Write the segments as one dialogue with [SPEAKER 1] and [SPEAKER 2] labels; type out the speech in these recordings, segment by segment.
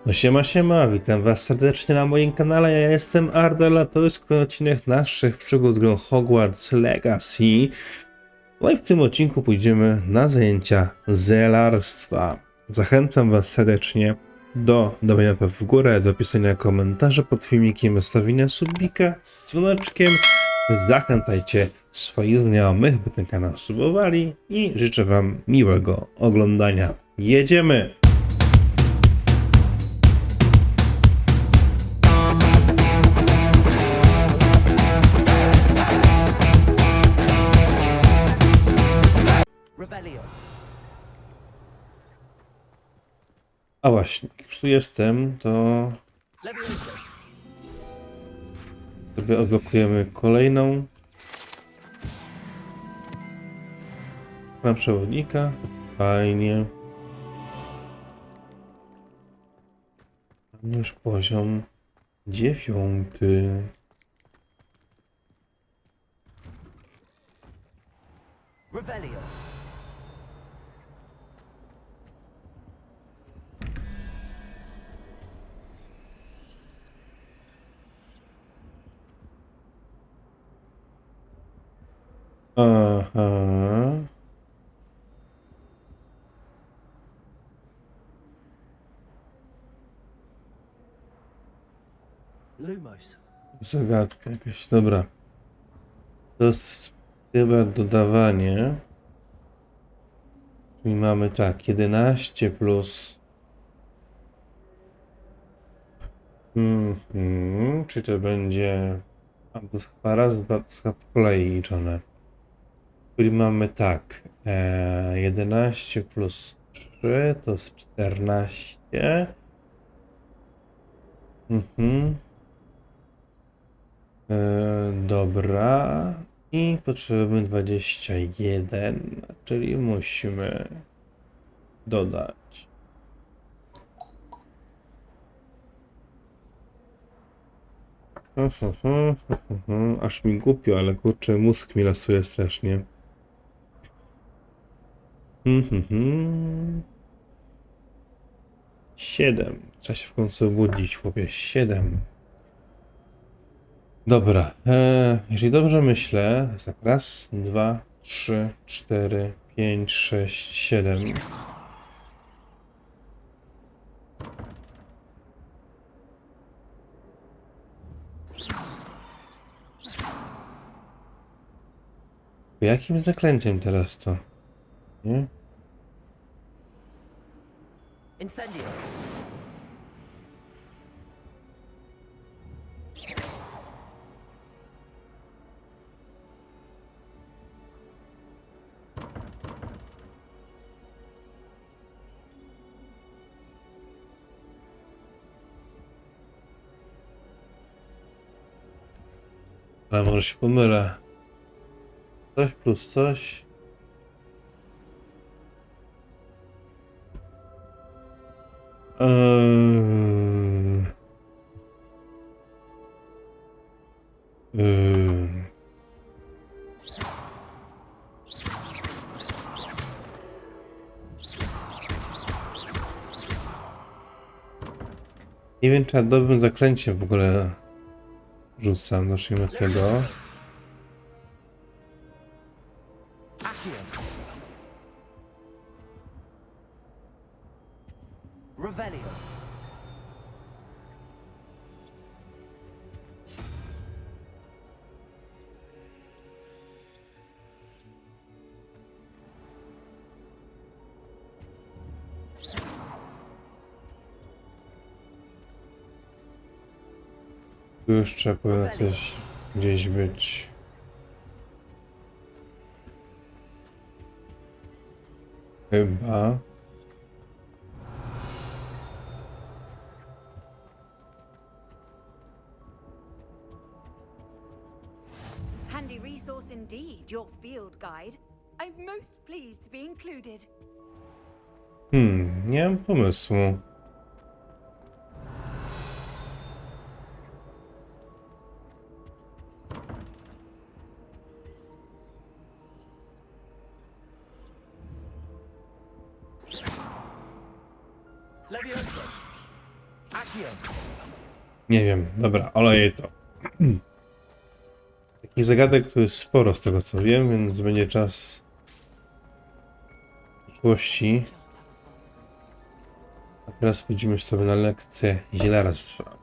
[SPEAKER 1] No siema, witam was serdecznie na moim kanale, ja jestem Ardal, a to jest kolejny odcinek naszych przygód z grą Hogwarts Legacy. No i w tym odcinku pójdziemy na zajęcia zielarstwa. Zachęcam was serdecznie do dawania łapek w górę, do pisania komentarzy pod filmikiem, zostawienia subika z dzwoneczkiem. Zachęcajcie swoich znajomych, by ten kanał subowali i życzę wam miłego oglądania. Jedziemy! A właśnie, jak już tu jestem, to sobie odblokujemy kolejną na przewodnika. Fajnie. Mamy już poziom 9. Aha.
[SPEAKER 2] Lumos.
[SPEAKER 1] Zagadka jakaś, dobra. To jest chyba dodawanie. Czyli mamy tak, 11 plus... Czy to będzie... A to jest chyba raz, dwa, to jest chyba po kolei liczone. Czyli mamy tak, 11 plus 3 to jest 14. Dobra. I potrzebujemy 21, czyli musimy dodać. Aż mi głupio, ale kurczę, mózg mi lasuje strasznie. 7. Trzeba się w końcu obudzić, chłopie. 7. Dobra. Jeżeli dobrze myślę, to jest tak. Raz, 2, 3, 4, 5, 6, 7. Jakim zaklęciem teraz to? Nie?
[SPEAKER 2] Incendio.
[SPEAKER 1] Ale może się pomylę. Coś plus coś. Eee... Eee... Nie wiem, czy ja dobrym zaklęciem w ogóle rzucam. Zacznijmy od tego.
[SPEAKER 2] Revelio.
[SPEAKER 1] Tu jeszcze powinno coś gdzieś być. Chyba.
[SPEAKER 3] Handy resource indeed, your field guide. I'm most pleased to be included.
[SPEAKER 1] Nie mam pomysłu.
[SPEAKER 2] Levioso. Accio.
[SPEAKER 1] Nie wiem, dobra, oleję to. Takich zagadek tu jest sporo z tego co wiem, więc będzie czas przyszłości. A teraz pójdziemy sobie na lekcję zielarstwa.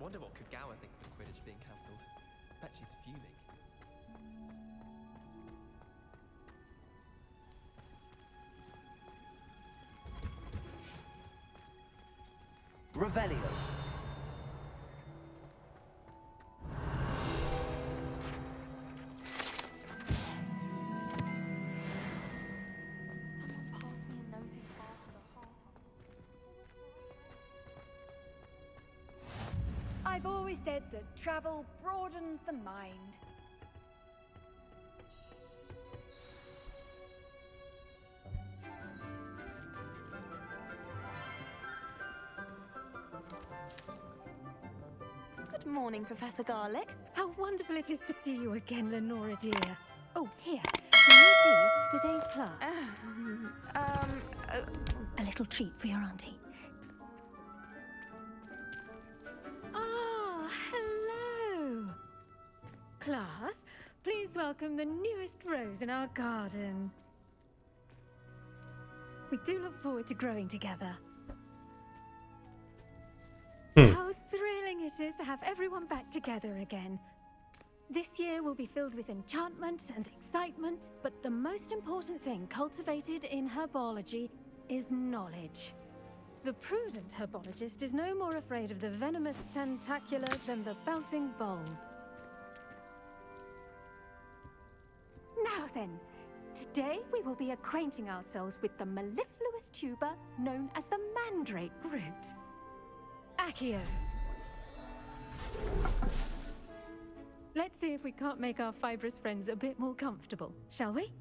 [SPEAKER 4] Wonder what Kagawa thinks of Quidditch being cancelled. Bet she's fuming.
[SPEAKER 2] Revelio.
[SPEAKER 3] I've always said that travel broadens the mind.
[SPEAKER 5] Good morning, Professor Garlick. How wonderful it is to see you again, Lenora dear. Oh, here. You need these for today's class. A little treat for your auntie.
[SPEAKER 6] Ah, hello. Class, please welcome the newest rose in our garden. We do look forward to growing together. How thrilling it is to have everyone back together again. This year will be filled with enchantment and excitement, but the most important thing cultivated in herbology is knowledge. The prudent herbologist is no more afraid of the venomous tentacular than the bouncing bulb. Now then, today we will be acquainting ourselves with the mellifluous tuber known as the mandrake root. Accio. Let's see if we can't make our fibrous friends a bit more comfortable, shall we?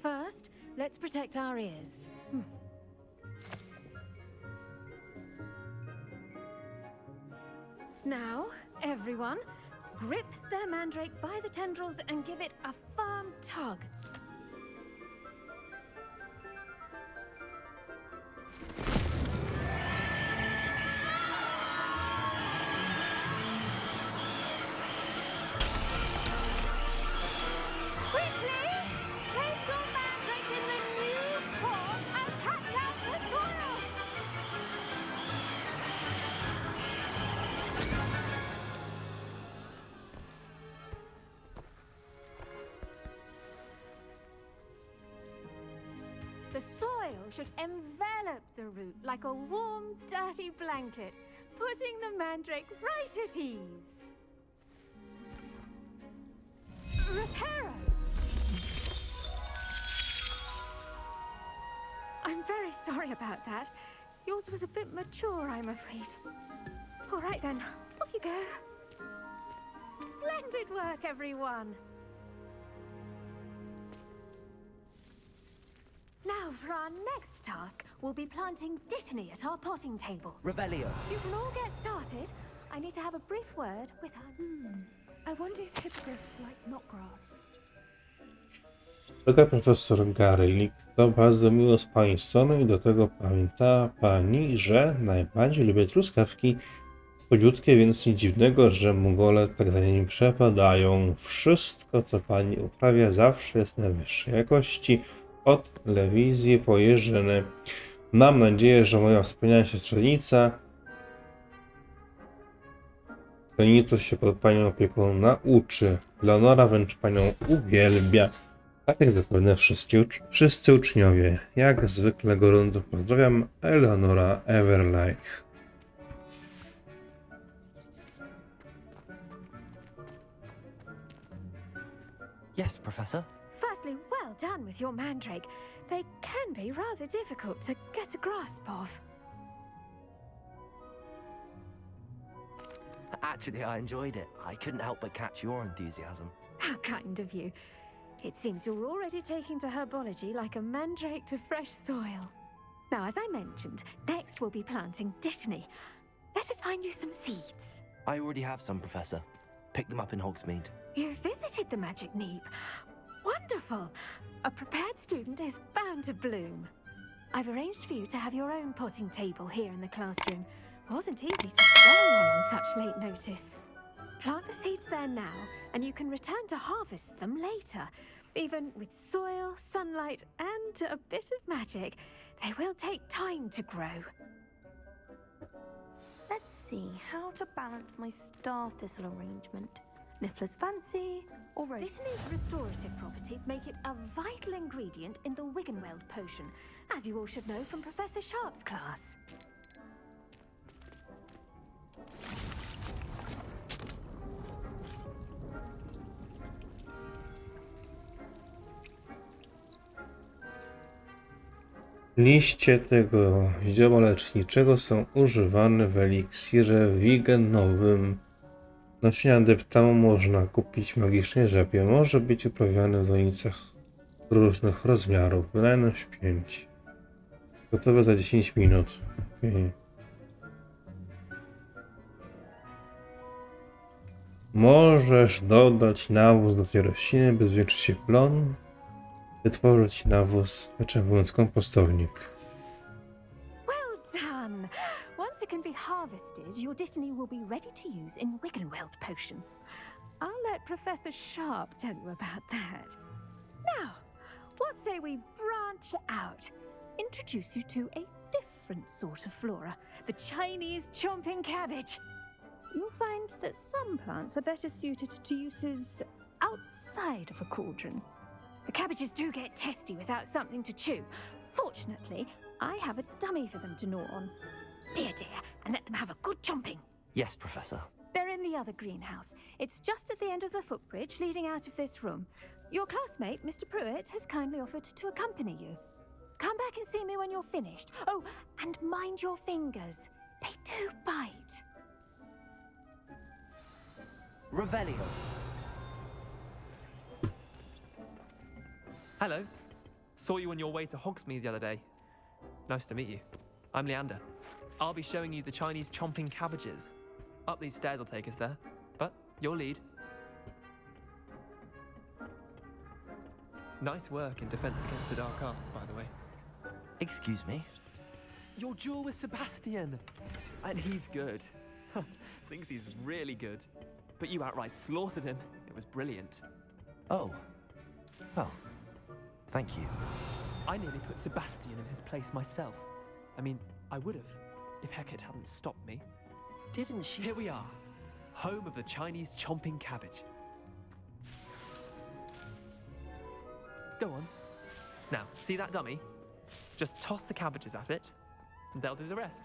[SPEAKER 6] First, let's protect our ears. Now, everyone, grip their mandrake by the tendrils and give it a firm tug. Quickly! Place your mandrake in the new pot and tap down the soil! The soil should envelop the root like a warm, dirty blanket, putting the mandrake right at ease. Reparo! I'm very sorry about that. Yours was a bit mature, I'm afraid. All right then, off you go. Splendid work, everyone. Now, for our next task, we'll be planting dittany at our potting tables.
[SPEAKER 2] Revelio.
[SPEAKER 6] You can all get started. I need to have a brief word with our...
[SPEAKER 5] I wonder if hippogriffs like knotgrass.
[SPEAKER 1] Droga profesor Garlick, to bardzo miło z pani strony i do tego pamięta pani, że najbardziej lubię truskawki słodziutkie, więc nic dziwnego, że Mugole tak za nimi przepadają. Wszystko, co pani uprawia, zawsze jest najwyższej jakości, od lewizji po jeżyny. Mam nadzieję, że moja wspaniała siostrzenica to nieco się pod panią opieką nauczy. Leonora wręcz panią uwielbia. Tak jak zapewne wszyscy uczniowie. Jak zwykle gorąco pozdrawiam, Eleonora Everlife.
[SPEAKER 2] Yes, Professor.
[SPEAKER 6] Firstly, well done with your mandrake. They can be rather difficult to get a grasp of.
[SPEAKER 2] Actually, I enjoyed it. I couldn't help but catch your enthusiasm.
[SPEAKER 6] How kind of you. It seems you're already taking to herbology like a mandrake to fresh soil. Now, as I mentioned, next we'll be planting dittany. Let us find you some seeds.
[SPEAKER 2] I already have some, Professor. Picked them up in Hogsmeade.
[SPEAKER 6] You visited the Magic Neep. Wonderful! A prepared student is bound to bloom. I've arranged for you to have your own potting table here in the classroom. Wasn't easy to spare one on such late notice. Plant the seeds there now, and you can return to harvest them later. Even with soil, sunlight, and a bit of magic, they will take time to grow.
[SPEAKER 3] Let's see how to balance my star thistle arrangement. Niffler's fancy or rose?
[SPEAKER 6] Dittany's restorative properties make it a vital ingredient in the Wiggenweld potion, as you all should know from Professor Sharp's class.
[SPEAKER 1] Liście tego zioła leczniczego są używane w eliksirze wigenowym. Nasienia deptamu można kupić w magicznej rzepie. Może być uprawiany w donicach różnych rozmiarów. Wydajność 5. Gotowe za 10 minut. Okay. Możesz dodać nawóz do tej rośliny, by zwiększyć się plon. Wytworzyć nawóz, mówiąc kompostownik.
[SPEAKER 6] Well done! Once it can be harvested, your Dittany will be ready to use in Wiggenweld potion. I'll let Professor Sharp tell you about that. Now, what say we branch out? Introduce you to a different sort of flora, the Chinese chomping cabbage. You'll find that some plants are better suited to uses outside of a cauldron. The cabbages do get testy without something to chew. Fortunately, I have a dummy for them to gnaw on. Be a dear and let them have a good chomping.
[SPEAKER 2] Yes, Professor.
[SPEAKER 6] They're in the other greenhouse. It's just at the end of the footbridge leading out of this room. Your classmate, Mr. Pruitt, has kindly offered to accompany you. Come back and see me when you're finished. Oh, and mind your fingers. They do bite.
[SPEAKER 2] Revelio.
[SPEAKER 4] Hello. Saw you on your way to Hogsmeade the other day. Nice to meet you. I'm Leander. I'll be showing you the Chinese chomping cabbages. Up these stairs will take us there, but your lead. Nice work in defense against the dark arts, by the way.
[SPEAKER 2] Excuse me?
[SPEAKER 4] Your duel with Sebastian! And he's good. Thinks he's really good. But you outright slaughtered him. It was brilliant.
[SPEAKER 2] Oh. Well, thank you.
[SPEAKER 4] I nearly put Sebastian in his place myself. I mean, I would have, if Hecate hadn't stopped me.
[SPEAKER 2] Didn't she?
[SPEAKER 4] Here we are, home of the Chinese chomping cabbage. Go on. Now, see that dummy? Just toss the cabbages at it, and they'll do the rest.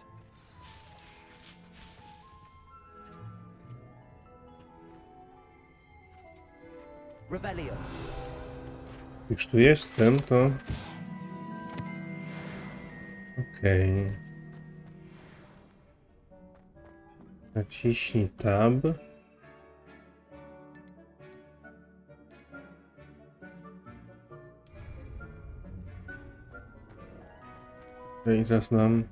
[SPEAKER 2] Revelio.
[SPEAKER 1] Już tu jestem, to... Okej. Naciśnij tab. I teraz mam...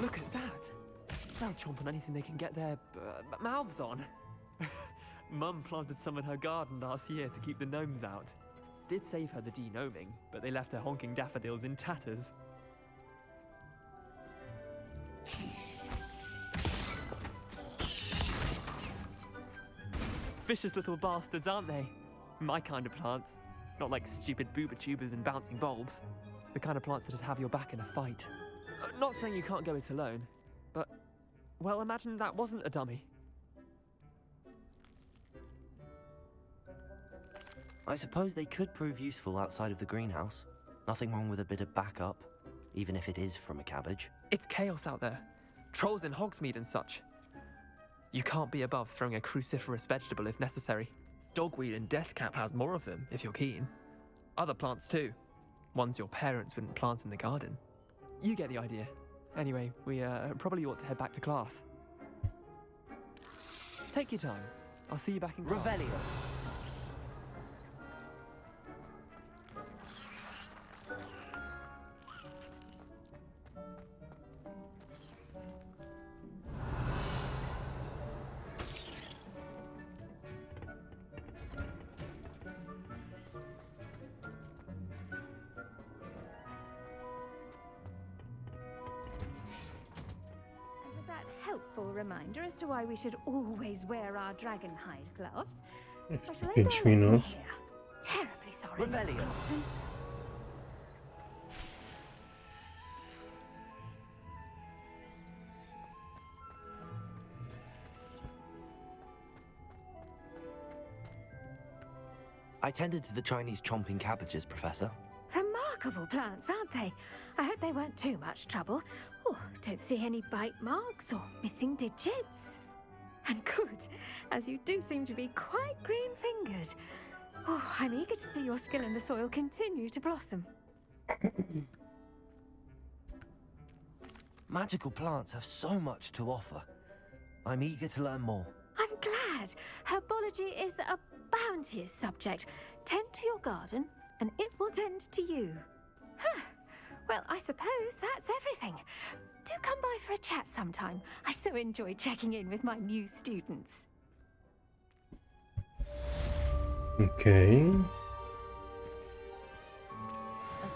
[SPEAKER 4] Look at that! They'll chomp on anything they can get their mouths on. Mum planted some in her garden last year to keep the gnomes out. Did save her the de-gnoming, but they left her honking daffodils in tatters. Vicious little bastards, aren't they? My kind of plants. Not like stupid booba tubers and bouncing bulbs. The kind of plants that'd have your back in a fight. Not saying you can't go it alone, but, well, imagine that wasn't a dummy.
[SPEAKER 2] I suppose they could prove useful outside of the greenhouse. Nothing wrong with a bit of backup, even if it is from a cabbage.
[SPEAKER 4] It's chaos out there. Trolls in Hogsmeade and such. You can't be above throwing a cruciferous vegetable if necessary. Dogweed and deathcap has more of them, if you're keen. Other plants too. Ones your parents wouldn't plant in the garden. You get the idea. Anyway, we probably ought to head back to class. Take your time. I'll see you back in class.
[SPEAKER 2] Revelio.
[SPEAKER 6] useful reminder as to why we should always wear our dragon hide gloves. I shall
[SPEAKER 1] 5
[SPEAKER 6] end our lesson
[SPEAKER 1] minut.
[SPEAKER 6] here. Terribly sorry, Mr.
[SPEAKER 2] Revelio.
[SPEAKER 6] Clopton.
[SPEAKER 2] I tended to the Chinese chomping cabbages, Professor.
[SPEAKER 6] Remarkable plants, aren't they? I hope they weren't too much trouble. Oh, don't see any bite marks or missing digits. And good, as you do seem to be quite green-fingered. Oh, I'm eager to see your skill in the soil continue to blossom.
[SPEAKER 2] Magical plants have so much to offer. I'm eager to learn more.
[SPEAKER 6] I'm glad. Herbology is a bounteous subject. Tend to your garden, and it will tend to you. Huh. Well, I suppose that's everything. Do come by for a chat sometime. I so enjoy checking in with my new students.
[SPEAKER 1] Okej.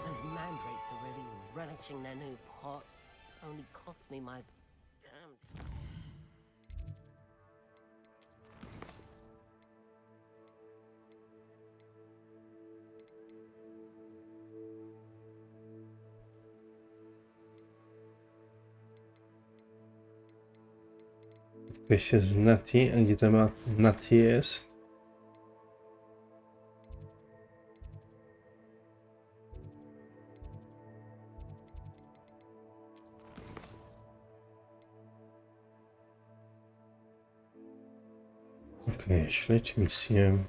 [SPEAKER 7] Those mandrakes are really relishing their new pots. Only cost me my damned.
[SPEAKER 1] Spotkaj się z Nati. A gdzie ta Nati jest? Okej, śledź misję.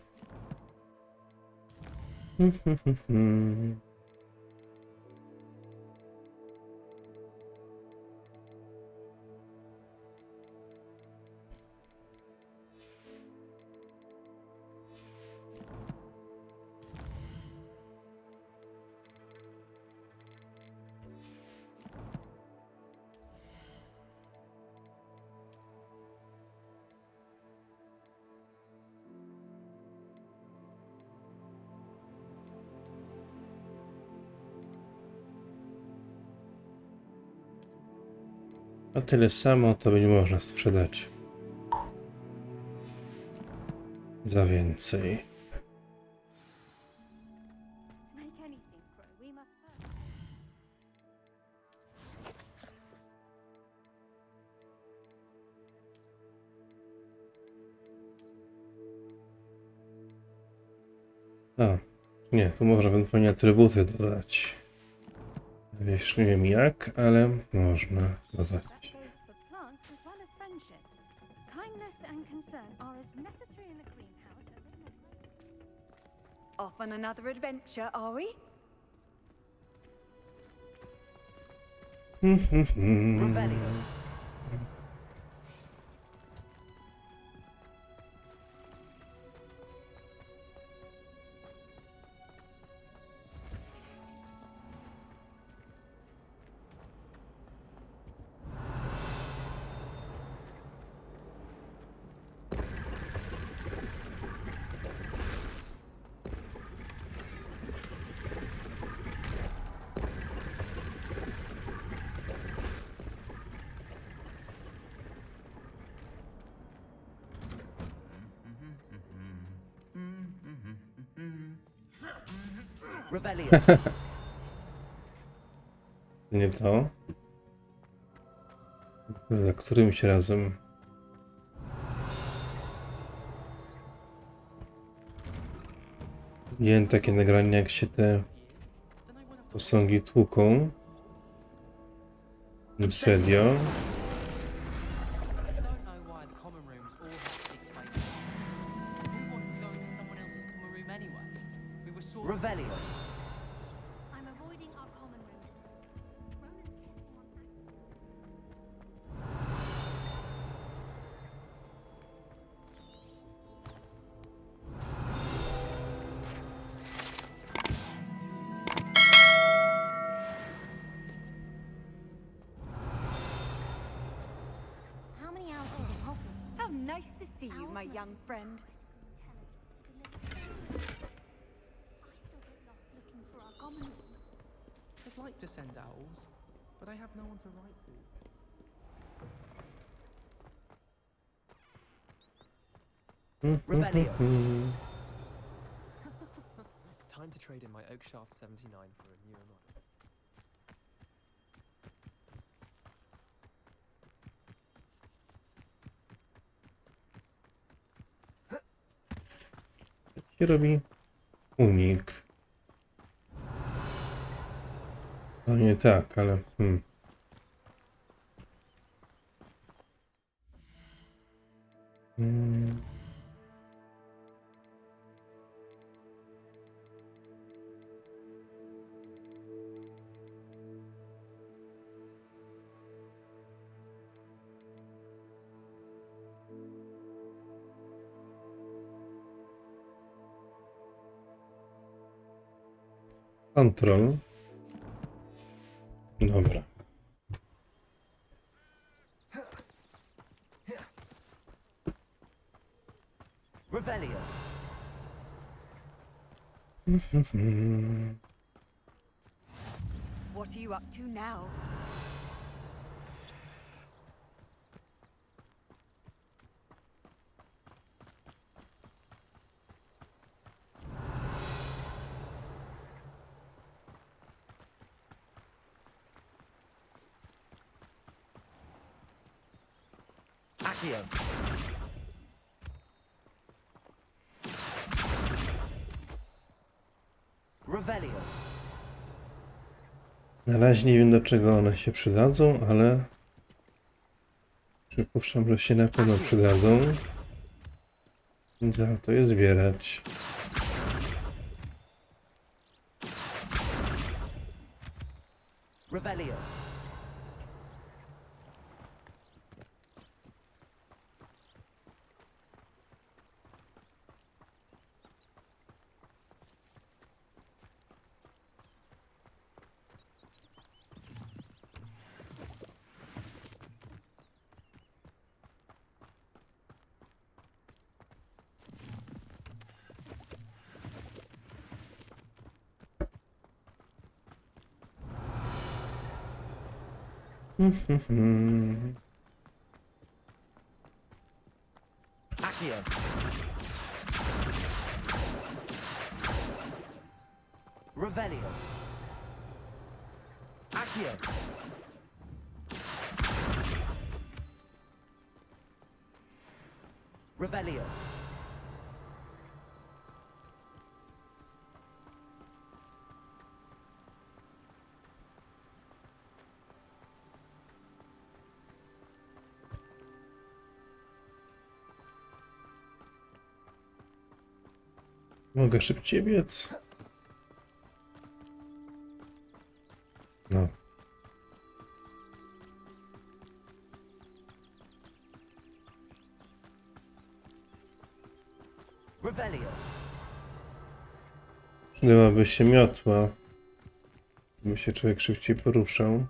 [SPEAKER 1] A tyle samo to będzie można sprzedać za więcej.
[SPEAKER 6] To make anything grow, we must first.
[SPEAKER 1] A, nie, tu można ewentualnie atrybuty dodać. Wiesz, nie wiem jak, ale można dodać.
[SPEAKER 6] That goes for plants as well as friendships. Kindness and concern are as necessary in the greenhouse as in the...
[SPEAKER 3] Off on another adventure, are we?
[SPEAKER 2] Revelio. Revelio.
[SPEAKER 1] Nie to. Za którymś razem. Widziałem takie nagrania, jak się te posągi tłuką. Serio.
[SPEAKER 8] I don't know why the common rooms all have big places. We wanted to go into someone else's common room anyway. We were sort of...
[SPEAKER 2] Revelio.
[SPEAKER 6] I'm avoiding our common room. Ronan testing on
[SPEAKER 5] How many hours did it help you?
[SPEAKER 3] How nice to see you, my young friend.
[SPEAKER 5] I still get lost looking for our common room.
[SPEAKER 8] I'd like to send owls, but I have no one to write to.
[SPEAKER 7] Revelio.
[SPEAKER 4] It's time to trade in my Oak Shaft 79 for a newer model.
[SPEAKER 1] się robi unik. No nie tak, ale... Control. Dobra.
[SPEAKER 7] Revelio.
[SPEAKER 3] What are you up to now?
[SPEAKER 7] Accio. Revelio.
[SPEAKER 1] Na razie nie wiem, do czego one się przydadzą, ale przypuszczam, że się na pewno przydadzą. Więc warto je zbierać.
[SPEAKER 7] Revelio. Accio. Revelio. Accio. Revelio.
[SPEAKER 1] Mogę szybciej biec. No.
[SPEAKER 7] Revelio.
[SPEAKER 1] Przydałaby się miotła, by się człowiek szybciej poruszał.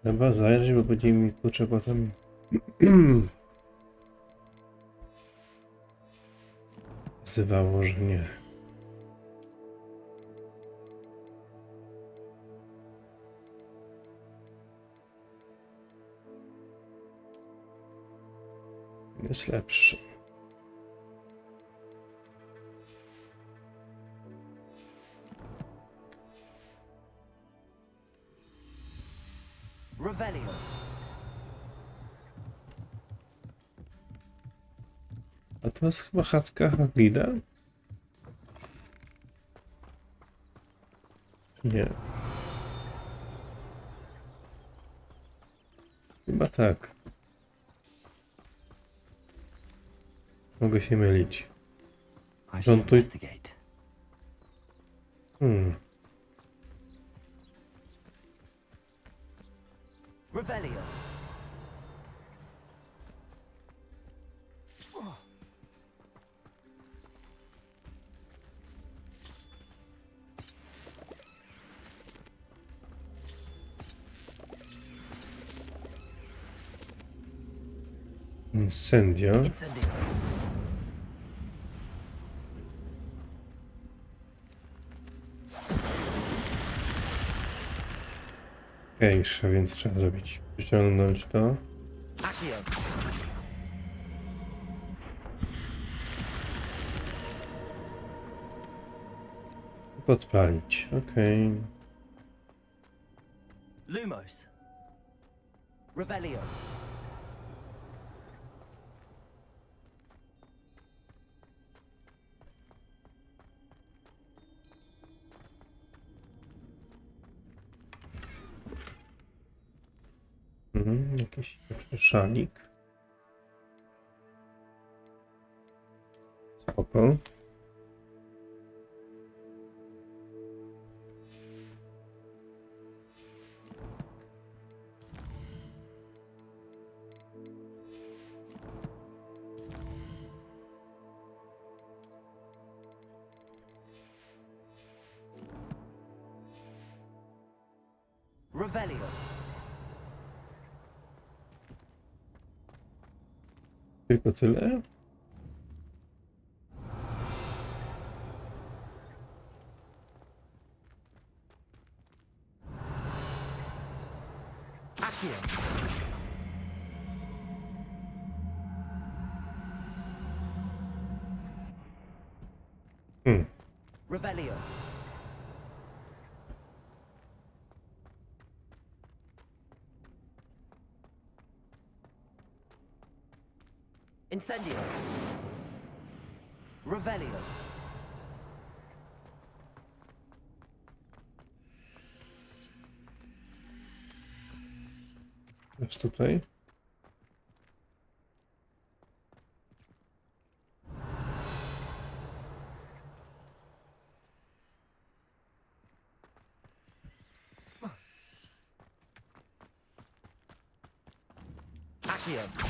[SPEAKER 1] Trzeba zajrzeć, bo będzie mi kurczę potem zwało, że nie. Jest lepszy. A to jest chyba chatka Hagrida? Czy nie? Chyba tak. Mogę się mylić.
[SPEAKER 2] I should
[SPEAKER 1] Rząd tu...
[SPEAKER 2] investigate. Revelio.
[SPEAKER 1] Incendio.
[SPEAKER 2] Incendio.
[SPEAKER 1] Mniejsze, więc trzeba zrobić. Wyciągnąć to.
[SPEAKER 2] Accio.
[SPEAKER 1] Podpalić. Okej.
[SPEAKER 2] Lumos. Revelio.
[SPEAKER 1] Jakiś szalik. Spoko.
[SPEAKER 2] Revelio.
[SPEAKER 1] Tylko tyle?
[SPEAKER 2] Accio. Revelio. Incendio. Revelio.
[SPEAKER 1] Jest tutaj.
[SPEAKER 2] Accio.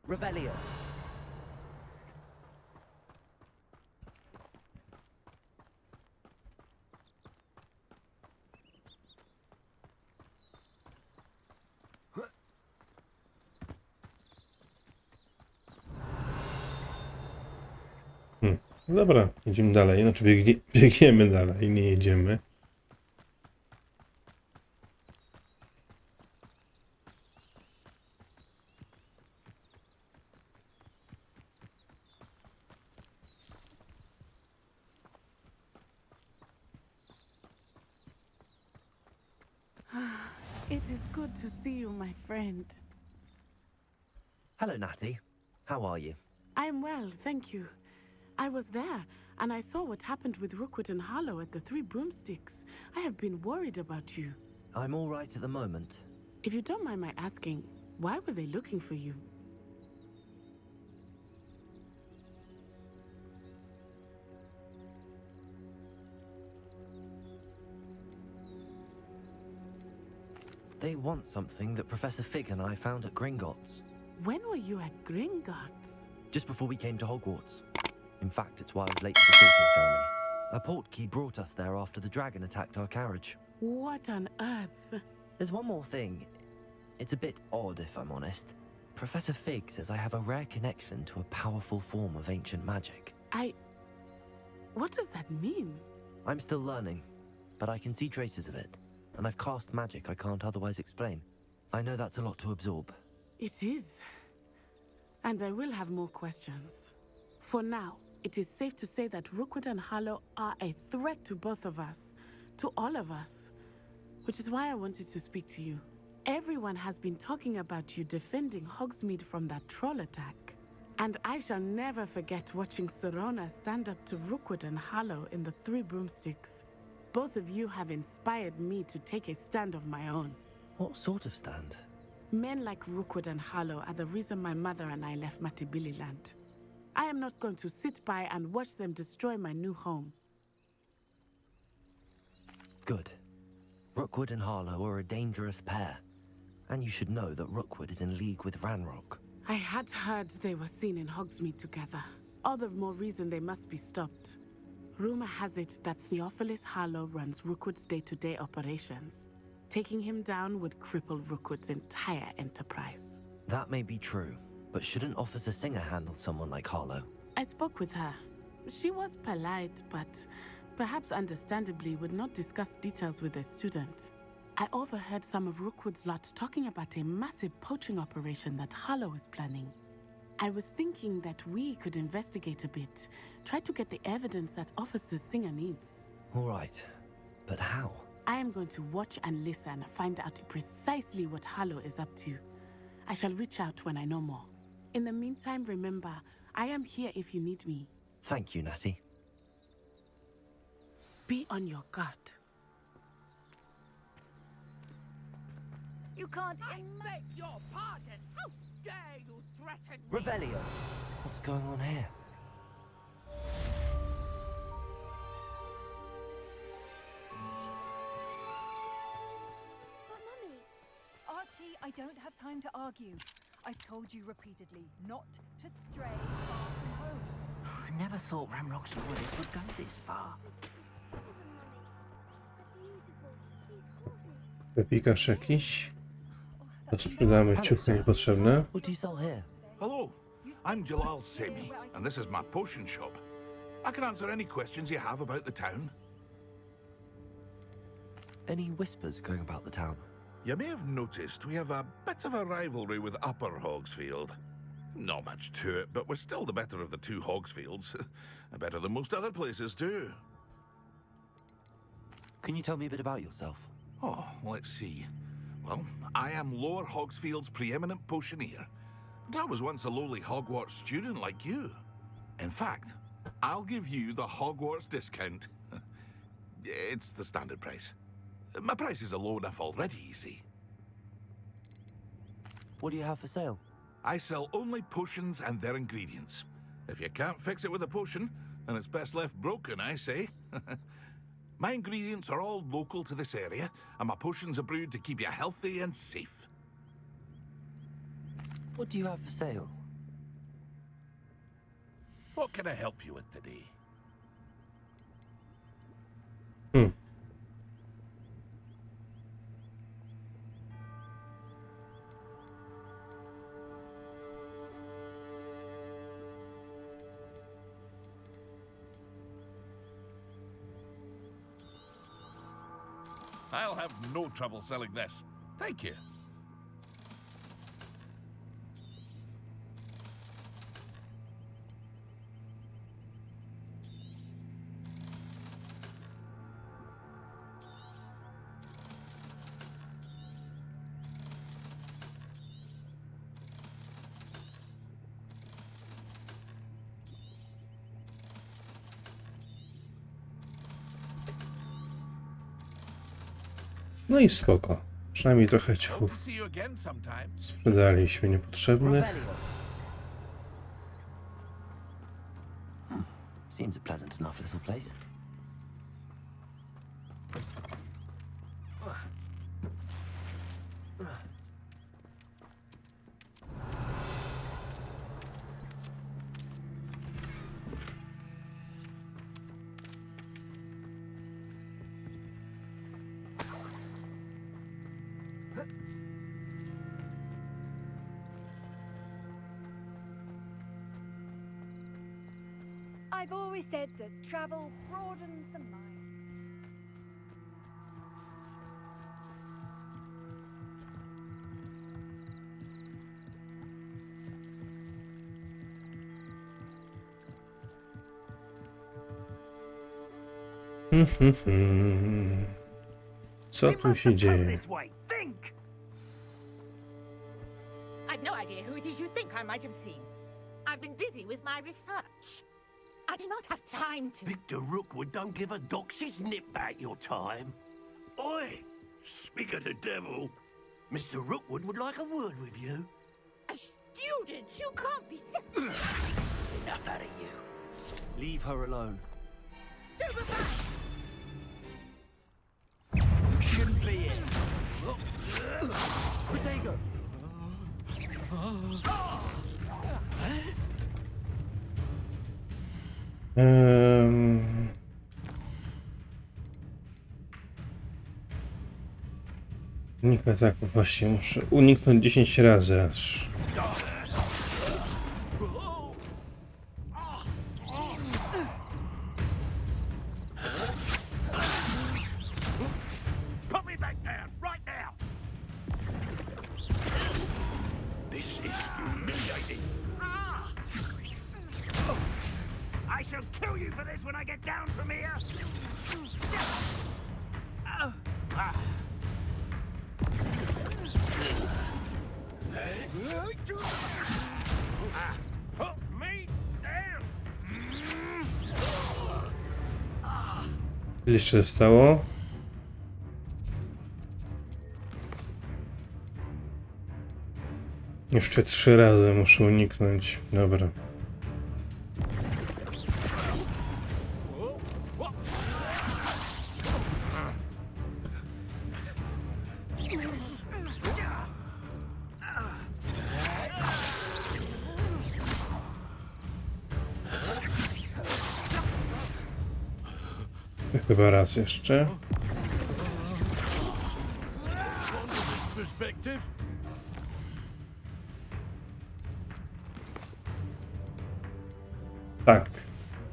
[SPEAKER 2] Revelio.
[SPEAKER 1] Dobra, idziemy dalej. Znaczy biegniemy dalej, nie jedziemy.
[SPEAKER 9] It is good to see you, my friend.
[SPEAKER 2] Hello, Natty. How are you?
[SPEAKER 9] I'm well, thank you. I was there, and I saw what happened with Rookwood and Harlow at the Three Broomsticks. I have been worried about you.
[SPEAKER 2] I'm all right at the moment.
[SPEAKER 9] If you don't mind my asking, why were they looking for you?
[SPEAKER 2] They want something that Professor Fig and I found at Gringotts.
[SPEAKER 9] When were you at Gringotts?
[SPEAKER 2] Just before we came to Hogwarts. In fact, it's why I was late to the sorting ceremony. A portkey brought us there after the dragon attacked our carriage.
[SPEAKER 9] What on earth?
[SPEAKER 2] There's one more thing. It's a bit odd, if I'm honest. Professor Fig says I have a rare connection to a powerful form of ancient magic.
[SPEAKER 9] What does that mean?
[SPEAKER 2] I'm still learning, but I can see traces of it. And I've cast magic I can't otherwise explain. I know that's a lot to absorb.
[SPEAKER 9] It is. And I will have more questions. For now, It is safe to say that Rookwood and Harlow are a threat to both of us, to all of us. Which is why I wanted to speak to you. Everyone has been talking about you defending Hogsmeade from that troll attack. And I shall never forget watching Serona stand up to Rookwood and Harlow in the Three Broomsticks. Both of you have inspired me to take a stand of my own.
[SPEAKER 2] What sort of stand?
[SPEAKER 9] Men like Rookwood and Harlow are the reason my mother and I left Mattibililand. I am not going to sit by and watch them destroy my new home.
[SPEAKER 2] Good. Rookwood and Harlow are a dangerous pair. And you should know that Rookwood is in league with Ranrock.
[SPEAKER 9] I had heard they were seen in Hogsmeade together. All the more reason they must be stopped. Rumor has it that Theophilus Harlow runs Rookwood's day-to-day operations. Taking him down would cripple Rookwood's entire enterprise.
[SPEAKER 2] That may be true, but shouldn't Officer Singer handle someone like Harlow?
[SPEAKER 9] I spoke with her. She was polite, but perhaps understandably would not discuss details with a student. I overheard some of Rookwood's lot talking about a massive poaching operation that Harlow is planning. I was thinking that we could investigate a bit, try to get the evidence that Officer Singer needs.
[SPEAKER 2] All right, but how?
[SPEAKER 9] I am going to watch and listen, find out precisely what Harlow is up to. I shall reach out when I know more. In the meantime, remember, I am here if you need me.
[SPEAKER 2] Thank you, Natty.
[SPEAKER 9] Be on your guard.
[SPEAKER 3] You can't
[SPEAKER 8] Beg your pardon! How dare you threaten me?
[SPEAKER 2] Revelio! What's going on here?
[SPEAKER 5] But Mummy,
[SPEAKER 3] Archie, I don't have time to argue. I've told you repeatedly not to stray far from home.
[SPEAKER 2] I never thought Ramrock's lawyers would go this far.
[SPEAKER 1] Wypikasz jakiś? To sprzedamy ciuchy niepotrzebne.
[SPEAKER 2] What do you sell here?
[SPEAKER 10] Hello, I'm Jalal Semi, and this is my potion shop. I can answer any questions you have about the town.
[SPEAKER 2] Any whispers going about the town?
[SPEAKER 10] You may have noticed we have a bit of a rivalry with Upper Hogsfield. Not much to it, but we're still the better of the two Hogsfields. Better than most other places too.
[SPEAKER 2] Can you tell me a bit about yourself?
[SPEAKER 10] Oh, let's see. Well, I am Lower Hogsfield's preeminent potioneer. But I was once a lowly Hogwarts student like you. In fact, I'll give you the Hogwarts discount. It's the standard price. My prices are low enough already, you see.
[SPEAKER 2] What do you have for sale?
[SPEAKER 10] I sell only potions and their ingredients. If you can't fix it with a potion, then it's best left broken, I say. My ingredients are all local to this area, and my potions are brewed to keep you healthy and safe.
[SPEAKER 2] What do you have for sale?
[SPEAKER 10] What can I help you with today? I'll have no trouble selling this. Thank you.
[SPEAKER 1] No i spoko. Przynajmniej trochę
[SPEAKER 10] Hope to
[SPEAKER 1] ciuchów
[SPEAKER 10] see you again sometime.
[SPEAKER 1] sprzedaliśmy niepotrzebnych.
[SPEAKER 2] Revelio. Seems a pleasant enough little place.
[SPEAKER 3] I've always said that travel broadens the mind.
[SPEAKER 1] Co tu się dzieje?
[SPEAKER 11] I've no idea who it is you think I might have seen. I've been busy with my research. I do not have time to...
[SPEAKER 12] Victor Rookwood don't give a doxy's nip about your time. Oi! Speak of the devil. Mr. Rookwood would like a word with you.
[SPEAKER 11] A student? You can't be...
[SPEAKER 12] Enough out of you. Leave her alone.
[SPEAKER 11] Stupefy!
[SPEAKER 12] You shouldn't be here. Potato!
[SPEAKER 1] Unikaj tak, właśnie muszę uniknąć 10 razy aż.
[SPEAKER 12] Put me back down, right now! This is humiliating. I shall kill you for this when I get down from here! Put me down!
[SPEAKER 1] Ile jeszcze zostało? Jeszcze 3 razy muszę uniknąć. Dobra. Chyba raz jeszcze. Tak.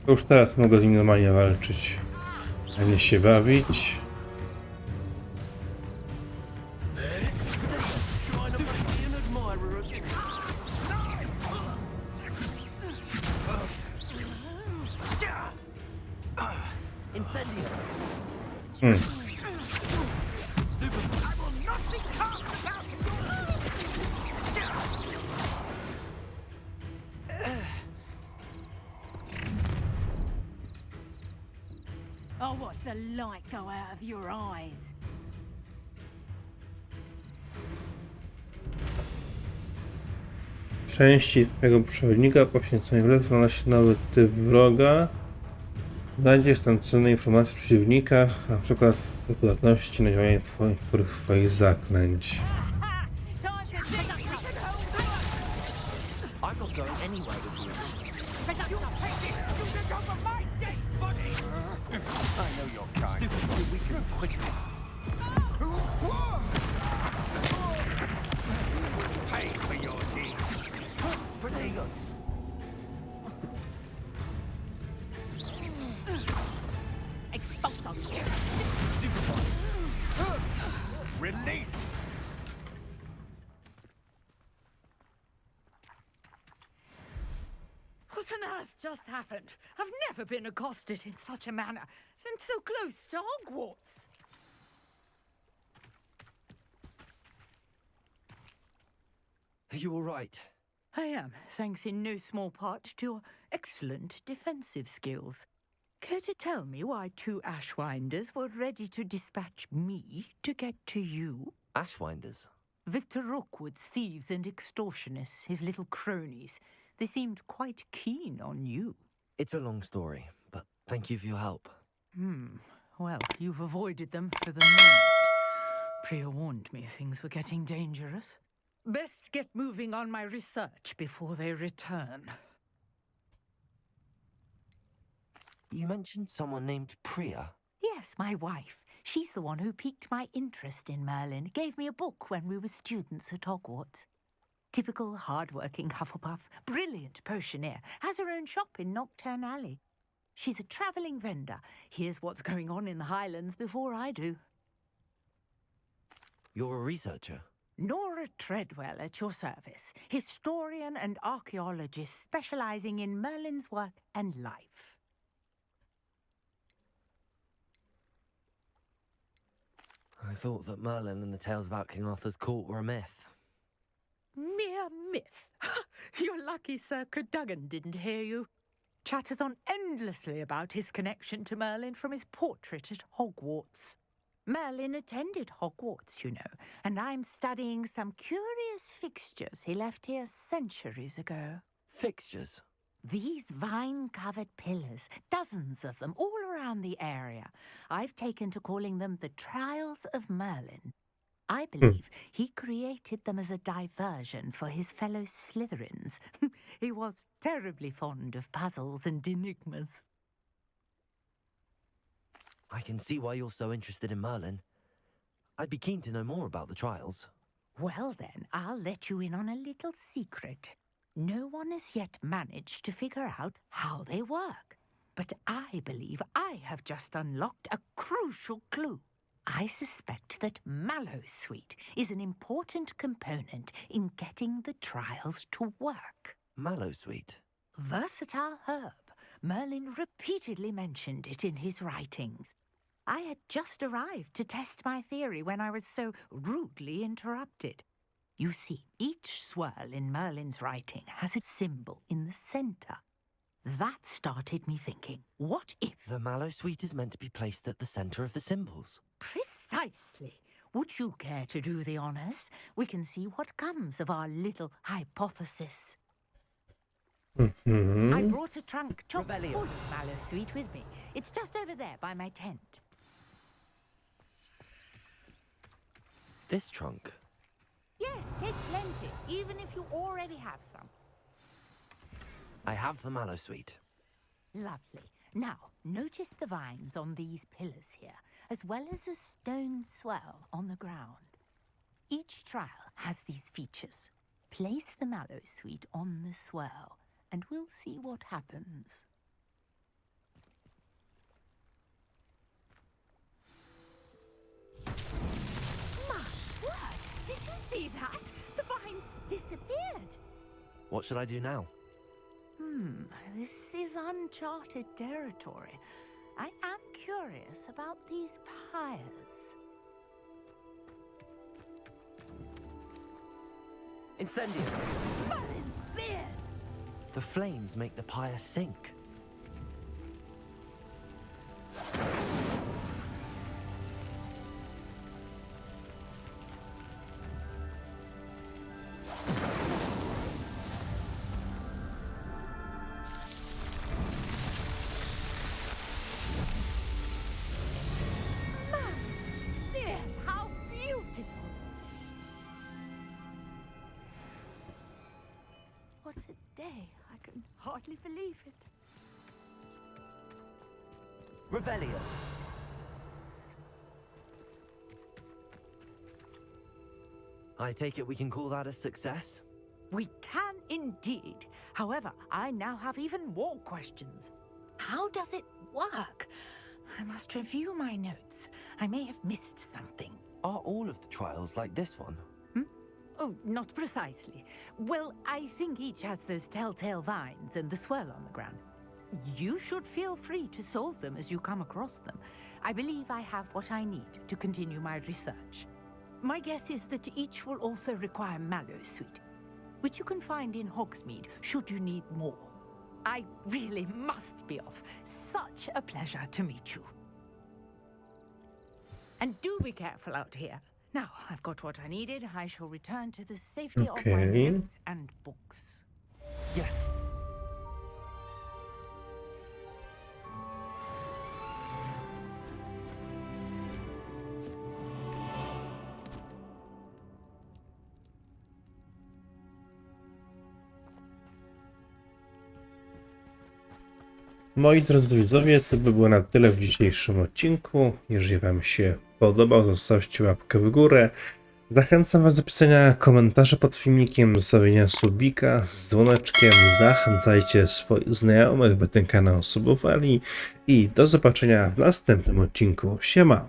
[SPEAKER 1] To już teraz mogę z nim normalnie walczyć, a nie się bawić.
[SPEAKER 6] I'll watch the light go out of your eyes.
[SPEAKER 1] Części twojego przewodnika poświęconej w lekcji znalazł nowy typ wroga. Znajdziesz tam cenne informacje o przeciwnikach, na przykład o podatności na działanie niektórych swoich zaklęć.
[SPEAKER 2] I'm not going anywhere with you. I know you're kind. Stupid, we can quickly.
[SPEAKER 12] Pay for your deeds.
[SPEAKER 2] Potato.
[SPEAKER 11] Expulso.
[SPEAKER 12] Release!
[SPEAKER 11] What on earth just happened? I've never been accosted in such a manner, and so close to Hogwarts.
[SPEAKER 2] Are you all right?
[SPEAKER 11] I am, thanks in no small part to your excellent defensive skills. Care to tell me why 2 Ashwinders were ready to dispatch me to get to you?
[SPEAKER 2] Ashwinders?
[SPEAKER 11] Victor Rookwood's thieves and extortionists, his little cronies. They seemed quite keen on you.
[SPEAKER 2] It's a long story, but thank you for your help.
[SPEAKER 11] Well, you've avoided them for the moment. Priya warned me things were getting dangerous. Best get moving on my research before they return.
[SPEAKER 2] You mentioned someone named Priya.
[SPEAKER 11] Yes, my wife. She's the one who piqued my interest in Merlin. Gave me a book when we were students at Hogwarts. Typical hard-working Hufflepuff, brilliant potioneer, has her own shop in Knockturn Alley. She's a travelling vendor. Hears what's going on in the Highlands before I do.
[SPEAKER 2] You're a researcher?
[SPEAKER 11] Nora Treadwell at your service, historian and archaeologist specialising in Merlin's work and life.
[SPEAKER 2] I thought that Merlin and the tales about King Arthur's court were a myth.
[SPEAKER 11] Mere myth. You're lucky Sir Cadogan didn't hear you. Chatters on endlessly about his connection to Merlin from his portrait at Hogwarts. Merlin attended Hogwarts, you know, and I'm studying some curious fixtures he left here centuries ago.
[SPEAKER 2] Fixtures?
[SPEAKER 11] These vine-covered pillars, dozens of them, all around the area. I've taken to calling them the Trials of Merlin. I believe he created them as a diversion for his fellow Slytherins. He was terribly fond of puzzles and enigmas.
[SPEAKER 2] I can see why you're so interested in Merlin. I'd be keen to know more about the trials.
[SPEAKER 11] Well then, I'll let you in on a little secret. No one has yet managed to figure out how they work. But I believe I have just unlocked a crucial clue. I suspect that Mallowsweet is an important component in getting the trials to work.
[SPEAKER 2] Mallowsweet?
[SPEAKER 11] Versatile herb. Merlin repeatedly mentioned it in his writings. I had just arrived to test my theory when I was so rudely interrupted. You see, each swirl in Merlin's writing has a symbol in the center. That started me thinking, what if...
[SPEAKER 2] The Mallowsweet is meant to be placed at the center of the symbols.
[SPEAKER 11] Precisely. Would you care to do the honors? We can see what comes of our little hypothesis. I brought a trunk chock full of Mallowsweet with me. It's just over there by my tent.
[SPEAKER 2] This trunk?
[SPEAKER 11] Yes, take plenty, even if you already have some.
[SPEAKER 2] I have the Mallowsweet.
[SPEAKER 11] Lovely. Now, notice the vines on these pillars here, as well as a stone swell on the ground. Each trial has these features. Place the Mallowsweet on the swell, and we'll see what happens. My word! Did you see that? The vines disappeared.
[SPEAKER 2] What should I do now?
[SPEAKER 11] This is uncharted territory. I am curious about these pyres.
[SPEAKER 2] Incendio!
[SPEAKER 11] Merlin's beard!
[SPEAKER 2] The flames make the pyre sink.
[SPEAKER 11] What a day. I can hardly believe it.
[SPEAKER 2] Revelio. I take it we can call that a success?
[SPEAKER 11] We can indeed. However, I now have even more questions. How does it work? I must review my notes. I may have missed something.
[SPEAKER 2] Are all of the trials like this one?
[SPEAKER 11] Oh, not precisely. Well, I think each has those telltale vines and the swirl on the ground. You should feel free to solve them as you come across them. I believe I have what I need to continue my research. My guess is that each will also require Mallowsweet, which you can find in Hogsmeade should you need more. I really must be off. Such a pleasure to meet you. And do be careful out here. Now, I've got what I needed. I shall return to the safety of my notes and books.
[SPEAKER 2] Yes.
[SPEAKER 1] Moi drodzy widzowie, to by było na tyle w dzisiejszym odcinku. Jeżeli Wam się podobał, zostawcie łapkę w górę. Zachęcam Was do pisania komentarzy pod filmikiem, zostawienia subika z dzwoneczkiem. Zachęcajcie swoich znajomych, by ten kanał subowali. I do zobaczenia w następnym odcinku. Siema!